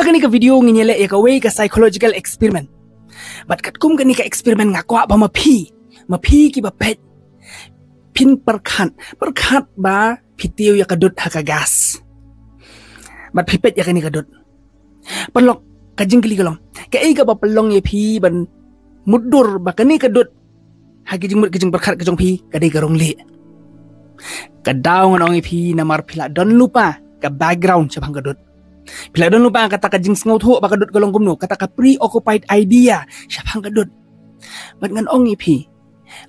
Hakani ka video nginyele ya ka way ka psychological experiment. Bat kat kum kani ka experiment ngakwa ba mapi ki ba pet pin perkhat ba pitiu ya kadut hakagas. Bat pipet ya kani kadut. Pelok kajing kili kalong. Ka ai ka ba pelong ya pi ban mudur ba kani kadut. Hagijing mut kajing perkhat kajong pi kadai karong li. Kadaw ngan ong pi namar pila don lupa ka background sa kadut. Pila don lupa kata kajing sngaut ho ba kadut kalong kumno kata ka preoccupied idea sa kadut. Bat ngan ong pi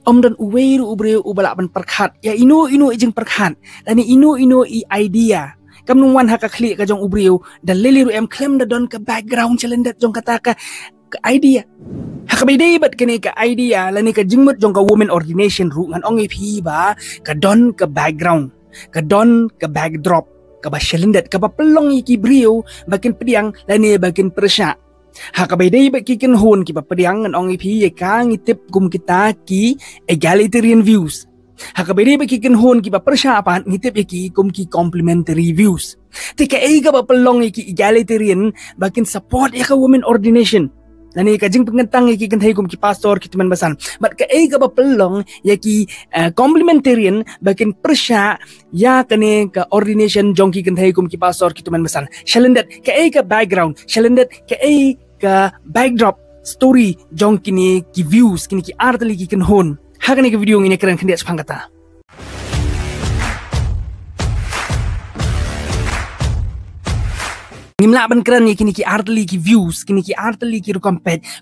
om dan uweiru ubreu ubala ban perkhat ya inu ijing perkhat ani inu I idea kam nungwan haka kli ka jong ubreu dan leliru em claim da don ka background chalendat jong kata ka idea haka bidai bat kini ka idea lani ka jingmut jong ka women ordination ru ngan ong pi ba ka don ka background ka don ka backdrop ka ba chalendat ka ba pelong iki breu bakin pediang lani bakin persya Hakabay kikin hon ki papadiang ngan ong ipi ka ngitip kum kita ki egalitarian views. Hakabay kikin hon ki papersya apan ngitip ki kum ki complementary views. Tika ega papalong ki egalitarian bakin support ya ka women ordination. Nani ka jing pengentang ki kantay kum ki pastor ki tuman basan. But ka ega papalong ya ki complementarian bakin persya ya kane ka ordination jong ki kantay kum ki pastor ki tuman basan. Shalendat ka ega background, shalendat ka ka backdrop story jong kini ki views kini ki artali ki kanhon hakani ka video ngini keren kandiat sepangkata ngimla ban keren kini ki artali ki views kini ki artali ki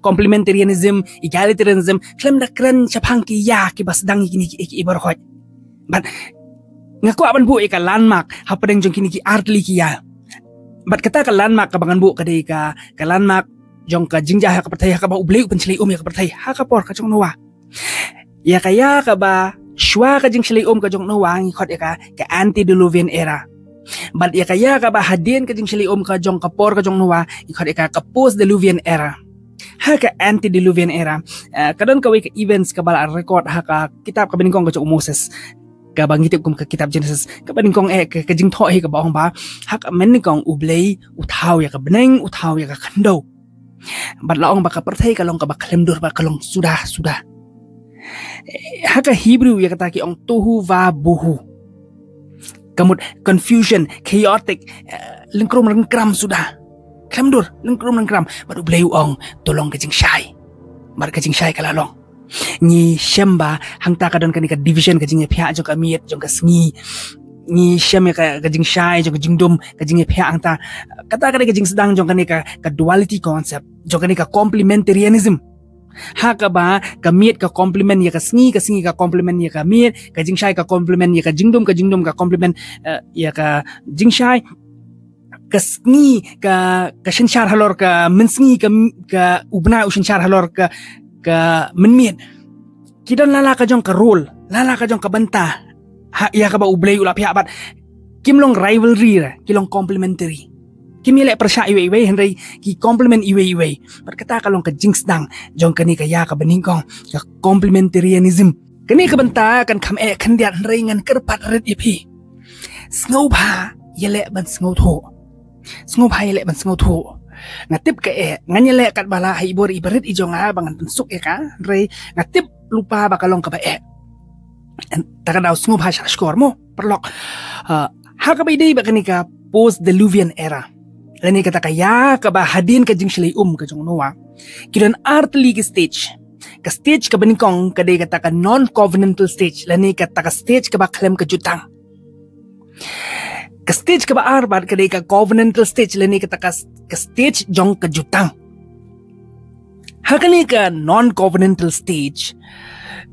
complementarianism egalitarianism klem da keren sepang ki ya ki basdang kini ki ibarhot but ngaku aban bu ka landmark hapadeng jong kini ki artali ki ya but kata ka landmark ka bangan bu kadai ka landmark jong ka jingjah ka pertaya ka ba ubleu penceli ya ka pertaya ha ka por ka jong noa ya kaya ka ba shwa ka jing celi ka jong noa ngi khot ya ka antediluvian era but ya kaya ka ba hadien ka jing celi ka jong ka por ka jong noa ngi khot ya ka post diluvian era ha ka antediluvian era kadon ka ka events ka bala record ha ka kitab ka beningkong ka jong Moses ka bangitip kum ka kitab Genesis ka beningkong ka jing tho he ka ba ong ba ha ka meningkong ublei utaw ya ka beneng utaw ya ka kando Bat laong baka pertai kalong ka baklemdur ba kalong sudah haka Hebrew ya kata ki ong tuhu va buhu kamut confusion chaotic lengkram sudah klemdur lengkram baru bleu ong tolong kajing syai mar kajing syai kalalong ni syamba hangta kadon kanika division kajing pihak jong kamiet jong kasngi ni syam ka kajing syai jong kajing dom kajing pihak angta kata kajing sedang jong ka duality concept jong ka complementarianism haka ba kamiet ka complement ya kasngi ka complement ya kamiet kajing syai ka complement ya kajing dom ka complement ya ka jing syai kasngi ka shenchar halor ka mensngi ka ubna ushenchar halor ka menmiet kidon lala ka jong ka role lala ka jong ka banta ya ka ba ublay ulap ya bat kimlong rivalry ra kilong complementary kimile persya iwe henry ki complement iwe berkata kalong ka jinx dang jong kani ka ya ka beningkong ka complementarianism kani ka banta kan kam kandiat henry ngan kerpat red ipi snowba yele ban snowtho yele ban snowtho ngatip ka nganyele kat bala haibor ibarit ijonga bangan pensuk ka henry ngatip lupa bakalong ka ba takadaw sngub ha skor mo perlok haka ba day ba kanika post diluvian era lani kata kaya ka ba hadin ka jing shlay ka jong noa kidan artli ki stage ka beningkong ka day kata ka non covenantal stage lani kata ka stage ka ba klem ka jutang ka stage ka ba arbar ka day ka covenantal stage lani kata ka stage jong ka jutang haka ni ka non covenantal stage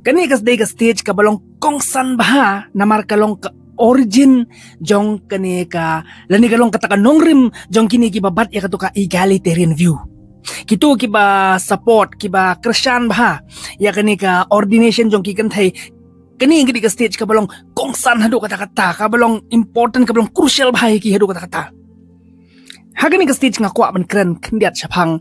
kani kas day ka stage ka balong kongsan baha namar kalong ka origin jong kani ka lani kalong kataka nongrim jong kini ki babat ya katu ka egalitarian view kitu ki ba support ki ba Christian baha ya kani ka ordination jong ki kantay kani ngidi ka stage ka balong kongsan hadu kata-kata ka balong important ka balong crucial baha ki hadu kata-kata hagani ka stage nga kwa ban kren kandiat syapang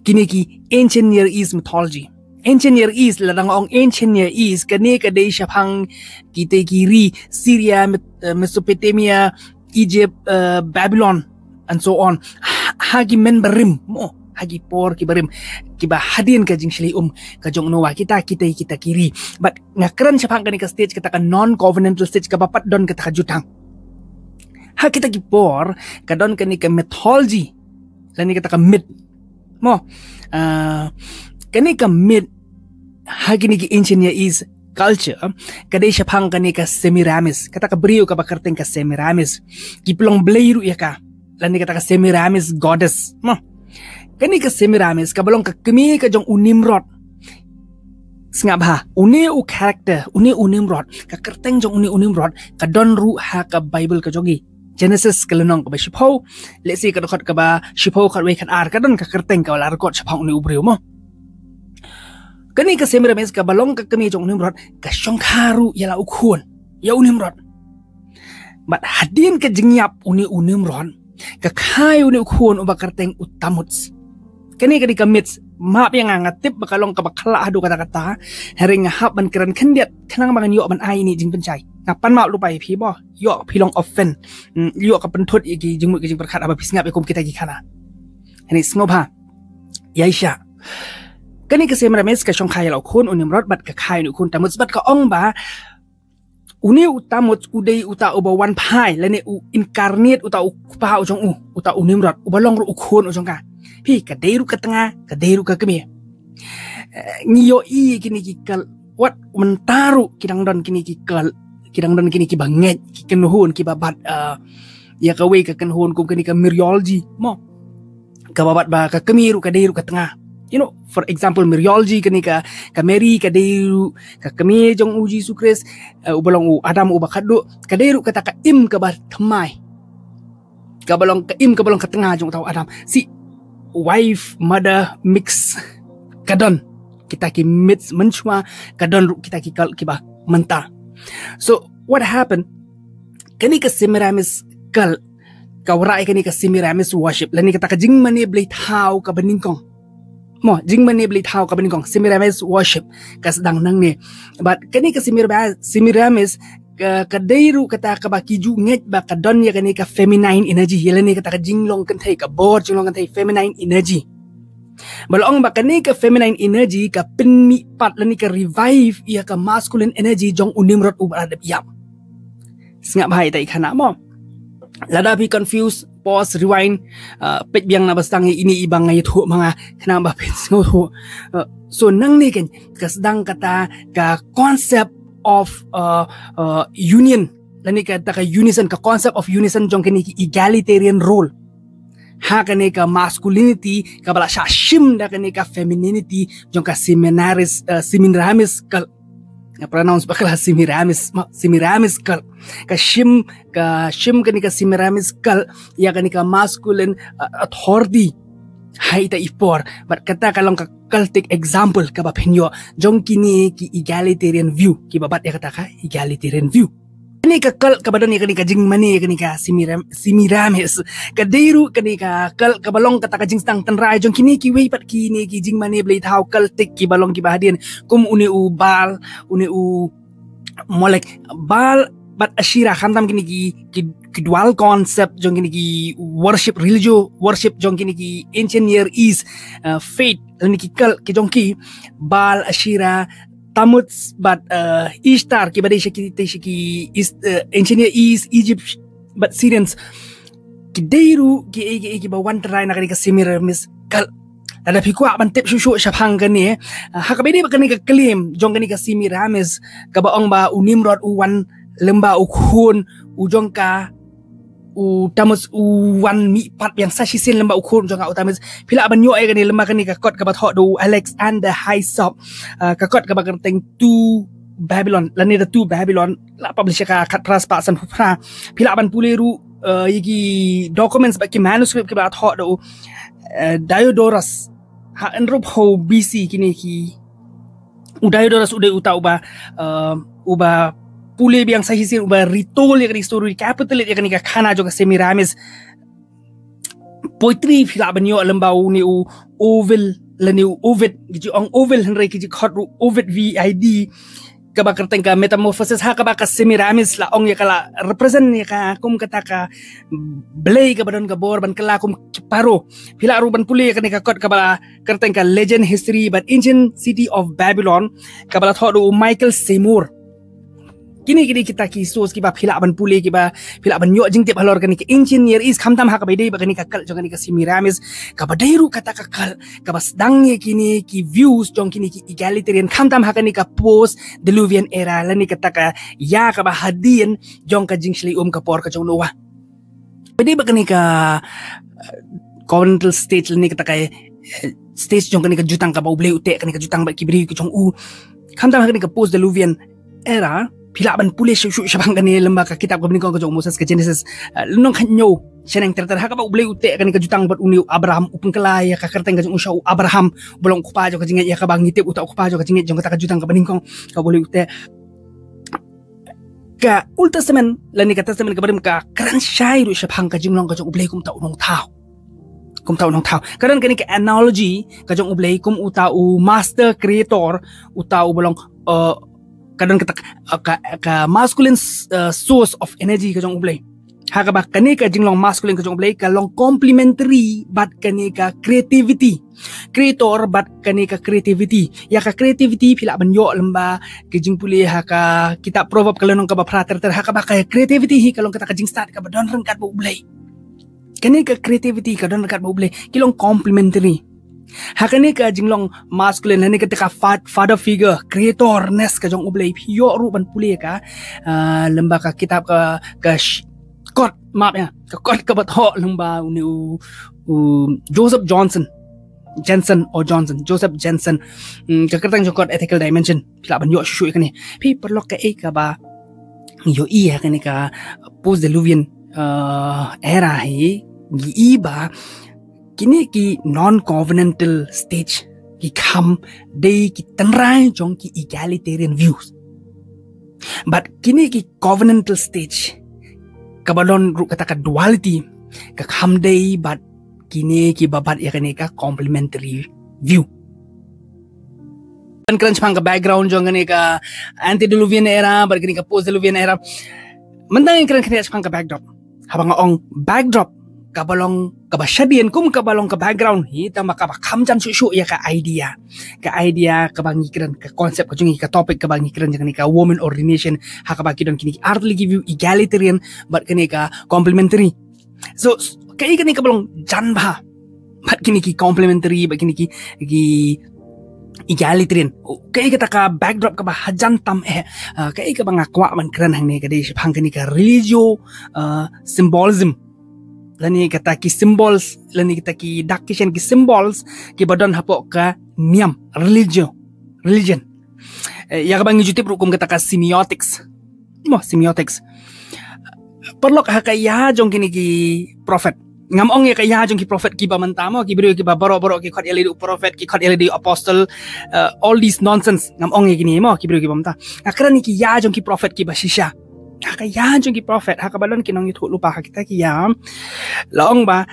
kini ki ancient Near East mythology Ancient Near East ladang ong Ancient Near East kani kadai syapang kita kiri Syria Mesopotamia Egypt Babylon and so on hagi men berim mo hagi por ki berim ki ba hadin ka jing shili ka jong nowa kita kiri but ngakran sapang kani ka stage kita ka non covenantal stage ka bapat don kita ka jutang ha kita ki por ka don kani ka mythology lani kita ka myth mo kani ka myth hagi ni ki ancient Near East culture kadai sapang kani ka Semiramis kata ka brio ka bakarteng ka Semiramis ki plong bleiru ya ka lani kata ka Semiramis goddess mo kani ka Semiramis ka balong ka kemi ka jong Nimrod sngap ha uni u character uni Nimrod ka kerteng jong uni Nimrod ka don ru ha ka Bible ka jogi Genesis ka lenong ka ba shipho let's say ka dokot ka ba shipho ka we kan ar ka don ka kerteng ka wala rekod sapang uni ubriu mo kani ka Semiramis ka balong ka kemi jong Nimrod ka shongkaru yala ukhun ya Nimrod but hadin ka jingyap uni Nimrod ka kai uni ukhun uba kerteng utamuts kani ka dikamits map yang ngatip bakalong ka bakala adu kata-kata hering ngahap ban keran kendiat kenang bangan yo ban ai ni jing pencai ngapan mak lupai pi bo yo pilong offen yo ka pentut igi jingmut jing berkat apa pisngap ikum kita gi kana ini sngoba yaisha kani ka Semiramis ka shong khai lau khun Nimrod bat ka khai nu khun tamuts bat ka ong ba uni utamuts udai uta uba wan pai lane u incarnate uta u pa ujong uta Nimrod ubalong ru khun ujong ka pi ka deiru ka tengah ka deiru ka kemi ngiyo i kini ki kal wat mentaru kidang don kini ki kal kidang don kini ki banget ki kenuhun ki babat ya ka we ka kenuhun kum kini ka mythology mo ka babat ba ka kemi ru ka deiru ka tengah you know for example mythology kini ka Mary ka deiru ka kemi jong uji sukres ubalong Adam uba kadu ka deiru ka ta ka im ka ba thamai ka balong ka im ka balong ka tengah jong tau Adam si wife mother mix kadon kita ki mix menchua kadon kita ki kal kiba menta so what happened kani ka Semiramis kal ka warai kani ka Semiramis worship lani kata ka jing mani blai thau ka beningkong mo jing mani blai thau ka beningkong Semiramis worship ka sedang nang ni but kani ka Semiramis ka deiru kata ka baki ju nget ba ka don ya kani ka feminine energy yelani kata ka jinglong kan thai ka bor jinglong kan thai feminine energy balong ba kani ka feminine energy ka pinmi pat lani ka revive ya ka masculine energy jong Nimrod u adab yap singap hai tai khana mo lada bi confused pause rewind pet biang na bastang ini ibang ngai thu mga khana ba pet ngo thu so nang ni kan ka sedang kata ka concept of union lani kata ka unison ka concept of unison jong kini egalitarian role ha kani ka masculinity ka bala shim da kani ka femininity jong ka Semiramis kal nga pronounce bakala Semiramis kal ka shim kani ka Semiramis kal ya kani ka masculine authority hai ta ipor but kata kalong ka cultic example ka ba penyo jong kini ki egalitarian view ki babat ya kata ka egalitarian view kani ka kal ka badan kani ka jing mani kani ka Semiramis ka deiru kani ka kal ka balong kata ka jing stang tenrai jong kini ki wei pat kini ki jing mani blai thau cultic ki balong ki bahadian kum uni u bal uni u molek bal but ashira khantam kini ki dual concept jong kini ki worship religion worship jong kini ki ancient Near East faith lani ki kal ki jong ki bal ashira tamuts but Ishtar ki badai shiki ancient Near East Egypt but Syrians ki deiru ki ba wan trai na kani ka Semiramis kal ada pikwa ban tep shushu shapang kani hakabedi ba kani ka claim jong kani ka Semiramis ka baong ba Nimrod wan lemba ukhun ujong ka tamus wan mi pat yang sashisin lemba ukhun ujong ka utamis pila ban yo ai kani lemba kani ka kot ka batho do Alexander Hyssop ka kot ka bakarteng tu Babylon lani da tu Babylon la publish ka khat pras pa san phra pila ban puleru yigi documents ba ki manuscript ka batho do Diodorus ha enrop ho BC kini ki Diodorus udah uta uba pule biang sahisin uba ritol ya kani story capital ya kani ka khana jo ka Semiramis poetry phila banyo lembau ni Ovid lani Ovid gi ong Ovid henry ki khot Ovid VID kaba kerteng ka metamorphosis ha kaba ka Semiramis la ong ya kala represent ya ka kum kata ka belai ka badan ka bor ban kala kum paro pila ruban puli ka ni ka kot kaba kerteng ka legend history but ancient city of Babylon kaba thodu Michael Seymour kini kita ki sos ki ba pila ban puli ki ba pila ban yo jing tip halor ka ni ancient near east khamtam ha ka bedai ba ka ni ka kal jong ni ka Semiramis ka badairu kata ka kal ka bas dang ye kini ki views jong kini ki egalitarian khamtam ha ka ni ka post diluvian era la ni kata ka ya ka ba hadin jong ka jing shli ka por ka jong nowa bedai ba ka ni ka covenantal state la ni kata ka stage jong ka ni ka jutang ka ba ublei ute ka ni ka jutang ba kibri ki jong khamtam ha ka ni ka post diluvian era pila ban pule shu shabang kani lembaga kitab ko ko jong Moses ke Genesis nong khanyo seneng terter ha ka ba ublei ute kan ka jutang bat uni Abraham upung kelaya ka kerteng ka jong usha Abraham bolong ku pa jo ka jinget ya ka bang ngitip uta ku pa jo ka jinget jong ka jutang ka baningkong ka boleh ute ka Old Testament lani ka Testament ka barim ka kran shai ru shabang ka jinglong ka jong ublei kum ta unong tao karan kani ka analogy ka jong ublei kum uta u master creator uta u bolong kadang ka masculine source of energy ka jong ublay ha ka ba kani ka jinglong masculine ka jong ublay ka long complementary but kani ka creativity creator but kani ka creativity ya ka creativity pila ban yo lamba ke jing puli ha ka kitab proverb kalong ka ba prater ha ka ba ka creativity hi kalong kata ka jing start ka ba don rangkat ba ublay kani ka creativity ka don rangkat ba ublay kilong complementary hakani ka jinglong masculine hani ka father figure creatorness ka jong ublay yo ru ban puli ka lamba ka kitab ka kot map ya ka kot ka batho lamba uni Joseph Jensen ka kertang jong kot ethical dimension pila ban yo shu ka ni pi perlok ka ka ba yo iya ka ni ka post diluvian era hi gi ba kini ki non-covenantal stage ki kham day ki tanrai jong ki egalitarian views but kini ki covenantal stage kabalon ru kata ka duality ka kham day but kini ki babat ya kani ka complementary view kan crunch pang ka background jong kani ka antediluvian era but kini ka post diluvian era mentang kran kani pang ka backdrop habang ong backdrop kabalong kabashadian kum kabalong ka background hita maka kamjam su ya ka idea kabangikiran ka concept ka jungi ka topic kabangikiran jang ka woman ordination hakabaki don kini artly give you egalitarian but kini ka complementary so kai kini kabalong janba but kini ki complementary but kini ki egalitarian kai kata ka backdrop ka ba hajan tam kai ka bangakwa man kran hang ni ka di phang kini ka religio symbolism lani kata ki symbols lani kita ki dakishan ki symbols ki badan hapok ka niam religion ya kabang jutip rukum kata ka semiotics perlu ka kaya jong kini ki prophet ngamong ya kaya jong ki prophet ki ba mantamo ki biro ki ba boro ki khot ele prophet ki khot ele apostle all these nonsense ngamong ya kini mo ki biro ki ba manta akran ki ya jong ki prophet ki ba shisha hakayan jong ki prophet hakabalon kinong yutu lupa kita ki yam laong ba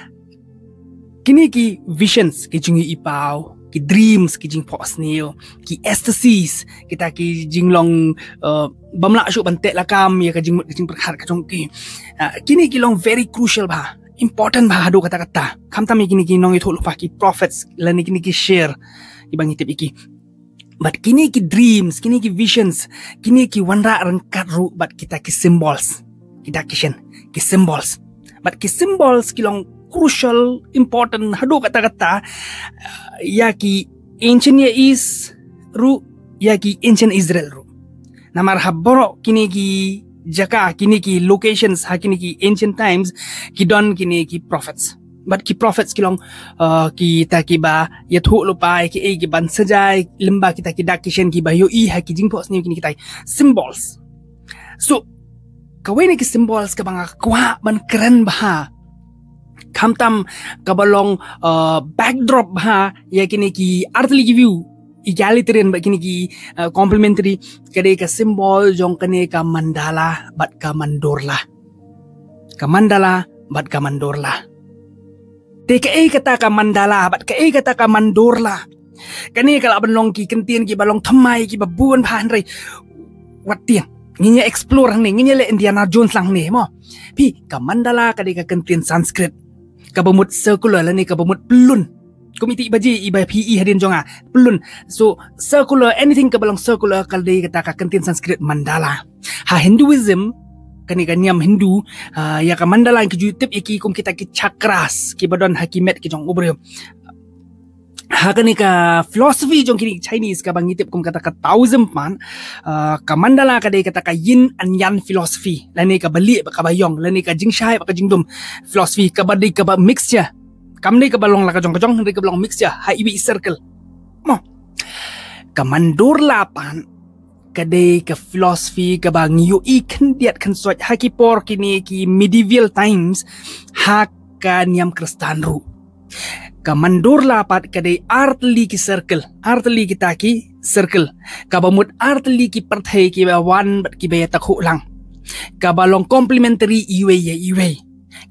kini ki visions ki jingi ipaw ki dreams ki jing posneo ki ecstasies kita ki jinglong bamla shu bantek lakam ya ka jing perkhat ka jong ki kini ki long very crucial ba important ba hadu kata-kata kamtam kini ki nong yutu lupa ki prophets lani kini ki share ibang itip iki but kini ki dreams, kini ki visions, kini ki wanra rangkat ru but kita ki symbols. Kita kishen, ki symbols. But ki symbols kilong crucial, important, hadu kata-kata ya ki ancient Near East ru, ya ki ancient Israel ru. Namar haboro kini ki jaka, kini ki locations, kini ki ancient times, ki don kini ki prophets. But ki prophets kilong kita ki ba yathu lupai ki ki ban sajai lemba kita ki dakishen ki ba yo ha ki jingpos ni kini kita symbols so kawai ni ki symbols ka banga kwa ban keren ba kamtam kabalong backdrop ba ya kini ki artly give you egalitarian ba kini ki complementary kade ka symbol jong kane ka mandala bat ka mandorla TKA kata ka mandala bat ka kata ka mandorla kani kala banlong ki kentien ki balong thamai ki babuan phan rai watiang nginya explore hang ni nginya le Indiana Jones lang ni mo pi ka mandala ka de ka kentien Sanskrit ka bamut circular la ni ka bamut pelun komiti baji iba PE hadin jonga pelun so circular anything ka balong circular kal de kata ka kentien Sanskrit mandala ha Hinduism kani ka niam Hindu ya ka mandala ki YouTube iki kum kita ki chakras ki badon hakimet ki jong ubre ha kani ka philosophy jong kini Chinese ka bangitip kum kata ka thousand man ka mandala ka de kata ka yin and yang philosophy lani ka bali ka bayong lani ka jingshai ka jingdum philosophy ka badi ka ba mixture kam ni ka balong la ka jong ni ka balong mixture ha ibi circle mo ka mandur lapan ka de ka philosophy ka bang yu ikan diat kan swat ha ki por kini ki medieval times ha ka niam kristan ru ka mandur lapat ka de artli ki circle artli ki taki circle ka bamut artli ki parthai ki ba wan bat ki be takhu lang ka balong complementary iwe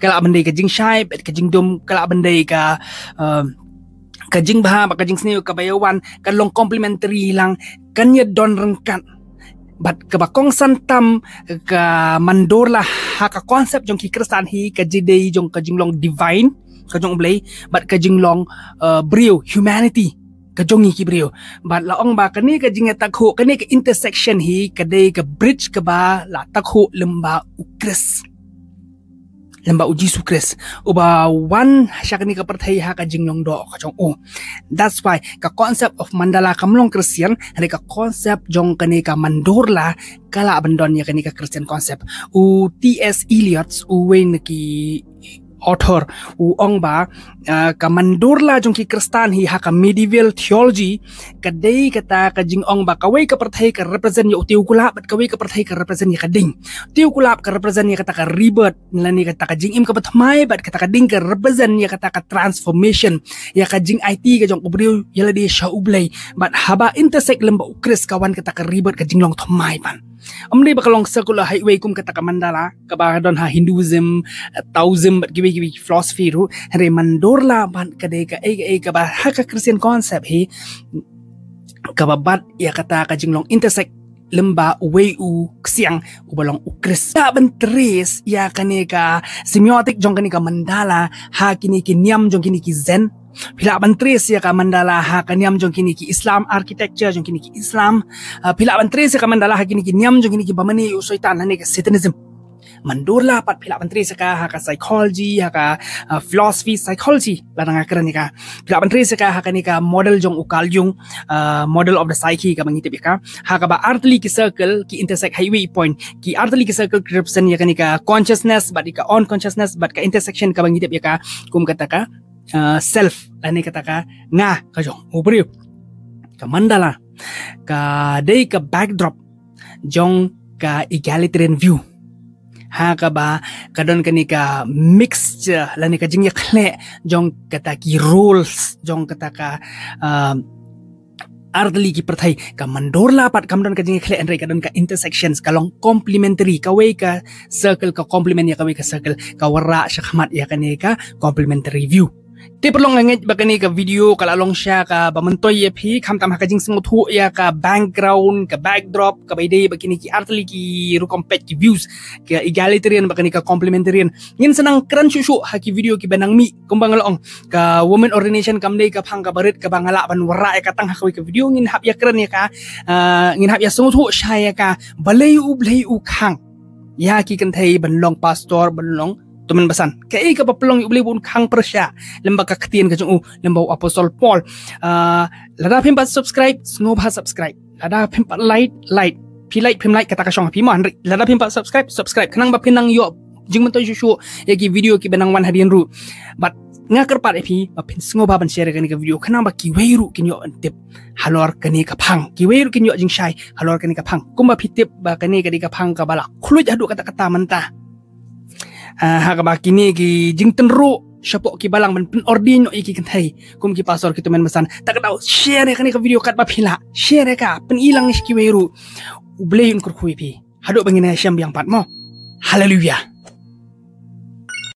kala bandai ka jing shai bet ka jing dum kala bandai ka jing bha ka jing sniu ka bayawan ka long complementary lang kanya don rengkan bat ka bakong santam ka mandor lah ha ka konsep jong ki kristan hi ka jidei jong ka jing long divine ka jong blay bat ka jing long brio humanity ka jongi ki brio bat laong ba kani ka jing takhu kani ka intersection hi ka de ka bridge ka ba la takhu lemba ukris lemba uji sukres uba wan syakani ka perthai ha ka jing long do ka jong that's why ka concept of mandala kamlong Christian hari ka concept jong kani ka mandorla kala bandon ya kani ka Christian concept T.S. Eliot wen ki author ong ba ka mandorla jong ki kristan hi ha ka medieval theology ka dei kata ka jing ong ba ka wei ka perthai ka represent ya tiu kulap ka wei ka perthai ka represent ya ka ding tiu kulap ka represent ya kata ka rebirth lani kata ka jing im ka patmai bat kata ka ding ka represent ya kata ka transformation ya ka jing IT ka jong ubriu ya la di sha ublay bat haba intersect lemba ukris kawan kata ka rebirth ka jing long thmai pan amri bakalong circular highway kum kata ka mandala ka ba don ha Hinduism Taoism bat gibi philosophy ru re mandorla ban ka de ka ka ba ha ka Christian concept hi ka ba bat ya kata ka jinglong intersect lemba way u ksiang ubalong ukris ta ban tres ya kani ka semiotic jong kani ka mandala ha kini ki niam jong kini ki zen pila bantres ya ka mandala ha kaniam jong kini ki Islam architecture jong kini ki Islam pila bantres ya ka mandala ha kini ki niam jong kini ki bamani usoitan hani ka Satanism mandurla pat pila bantres ka ha ka psychology ha ka philosophy psychology ladang akran ni ka pila bantres ka ha kani ka model jong ukal jung model of the psyche ka mangitip ka ha ka ba artli ki circle ki intersect highway point ki artli ki circle represent ya kani ka consciousness but ka on consciousness but ka intersection ka mangitip ka kum kata ka self lani kata ka nga ka jong ubriu ka mandala ka dei ka backdrop jong ka egalitarian view ha ka ba kadon kani ka mixture lani ka jing ya khle jong kata ki rules jong kata ka artli ki perthai ka mandorla pat kamdon ka jing khle andre kadon ka intersections kalong complementary ka way ka circle ka complement ya ka way ka circle ka wara syakmat ya kani ka complementary view te perlong ngej bakani ka video kala long sya ka bamantoy ya phi kham tam ka jing senguthu ya ka background ka backdrop ka baide bakini ki artli ki ru compet ki views ka egalitarian bakani ka complementarian ngin senang kran syushu ha ki video ki banang mi kumbang long ka women ordination kamdei ka phang ka barit ka bangala ban wara ka tang ha ka video ngin hap ya kran ya ka ngin hap ya senguthu sya ya ka balei u khang ya ki kan thai ban long pastor ban long teman basan kai ka papelong ubli bun khang persya lemba ka khtien ka jung lemba apostol Paul lada phim pat subscribe sngoba subscribe lada phim pat like pi like kata ka syong pi man lada phim pat subscribe kanang ba pinang yo jing man to shu yagi video ki benang wan hadian ru but ngakar pat pi ba pin sngoba ban share kan ka video kanang ba ki weiru kin yo antip halor kani ka phang ki weiru kin yo jing shai halor kani ka phang kumba pitip ba kani ka phang ka bala khuluj adu kata manta ha ka ba kini ki jing tenru syapok ki balang ban pen ordin iki kan thai kum ki pasor ki tumen mesan tak tahu share kan ka video kat ba phila share ka pen ilang ki weiru ublei un kur khui pi hado bangina syam yang pat mo haleluya